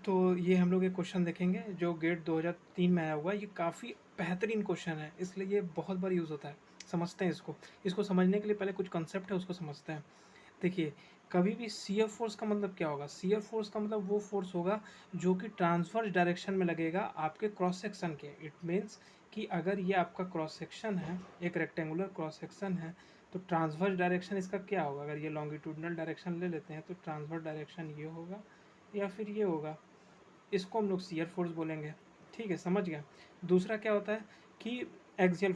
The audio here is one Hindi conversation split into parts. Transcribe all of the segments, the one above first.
तो ये हम लोग एक क्वेश्चन देखेंगे जो गेट 2003 में आया हुआ है। ये काफ़ी बेहतरीन क्वेश्चन है, इसलिए ये बहुत बार यूज़ होता है। समझते हैं इसको समझने के लिए पहले कुछ कंसेप्ट है उसको समझते हैं। देखिए, कभी भी शियर फोर्स का मतलब क्या होगा? शियर फोर्स का मतलब वो फोर्स होगा जो कि ट्रांसवर्स डायरेक्शन में लगेगा आपके क्रॉस सेक्शन के। इट मीन्स कि अगर ये आपका क्रॉस सेक्शन है, एक रेक्टेंगुलर क्रॉस सेक्शन है, तो ट्रांसवर्स डायरेक्शन इसका क्या होगा? अगर ये लॉन्गिट्यूडनल डायरेक्शन ले लेते हैं तो ट्रांसवर्स डायरेक्शन ये होगा या फिर ये होगा। इसको हम लोग शियर फोर्स बोलेंगे। ठीक है, समझ गया। दूसरा क्या होता है कि एक्सियल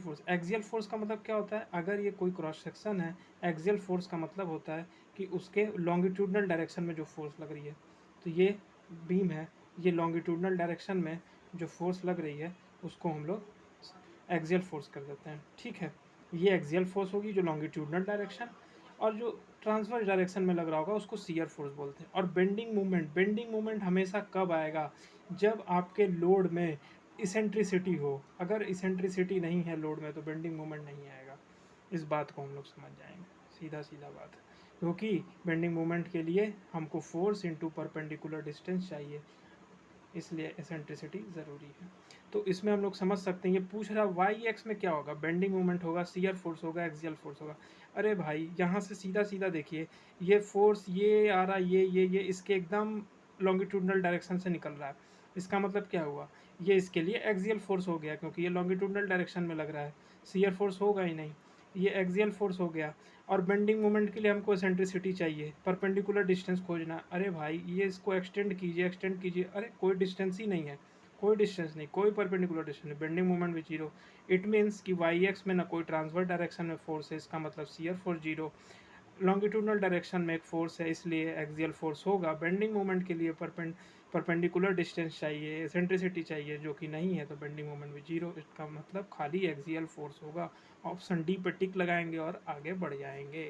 फोर्स का मतलब क्या होता है? अगर ये कोई क्रॉस सेक्शन है, एक्सियल फोर्स का मतलब होता है कि उसके लॉन्गिट्यूडनल डायरेक्शन में जो फोर्स लग रही है। तो ये बीम है, ये लॉन्गिट्यूडनल डायरेक्शन में जो फोर्स लग रही है उसको हम लोग एक्सियल फोर्स कर देते हैं। ठीक है, ये एक्सियल फोर्स होगी जो लॉन्गिट्यूडनल डायरेक्शन, और जो ट्रांसवर्स डायरेक्शन में लग रहा होगा उसको शियर फोर्स बोलते हैं। और बेंडिंग मोमेंट हमेशा कब आएगा? जब आपके लोड में इसेंट्रिसिटी हो। अगर इसेंट्रिसिटी नहीं है लोड में तो बेंडिंग मोमेंट नहीं आएगा। इस बात को हम लोग समझ जाएंगे, सीधा सीधा बात है। क्योंकि बेंडिंग मोमेंट के लिए हमको फोर्स इंटू परपेंडिकुलर डिस्टेंस चाहिए, इसलिए एसेंट्रिसिटी ज़रूरी है। तो इसमें हम लोग समझ सकते हैं, ये पूछ रहा वाई एक्स में क्या होगा? बेंडिंग मोमेंट होगा, शियर फोर्स होगा, एक्सियल फोर्स होगा। अरे भाई, यहाँ से सीधा सीधा देखिए, ये फोर्स ये आ रहा, ये इसके एकदम लॉन्गिट्यूडनल डायरेक्शन से निकल रहा है। इसका मतलब क्या हुआ? ये इसके लिए एक्सियल फोर्स हो गया क्योंकि ये लॉन्गिट्यूडनल डायरेक्शन में लग रहा है। शियर फोर्स होगा ही नहीं, ये एक्सियल फोर्स हो गया। और बेंडिंग मोमेंट के लिए हमको एसेंट्रिसिटी चाहिए, परपेंडिकुलर डिस्टेंस खोजना। अरे भाई, ये इसको एक्सटेंड कीजिए। अरे कोई डिस्टेंस ही नहीं है, कोई डिस्टेंस नहीं, कोई परपेंडिकुलर डिस्टेंस नहीं, बेंडिंग मोमेंट भी जीरो। इट मीन्स कि वाई एक्स में ना कोई ट्रांसवर्स डायरेक्शन में फोर्स है, इसका मतलब shear force zero. Longitudinal direction में एक फोर्स है, इसलिए एक्सियल फोर्स होगा। बेंडिंग मोमेंट के लिए परपेंडिकुलर डिस्टेंस चाहिए, एसेंट्रिसिटी चाहिए, जो कि नहीं है, तो बेंडिंग मोमेंट भी जीरो। इसका मतलब खाली एक्सियल फोर्स होगा। ऑप्शन डी पर टिक लगाएंगे और आगे बढ़ जाएंगे।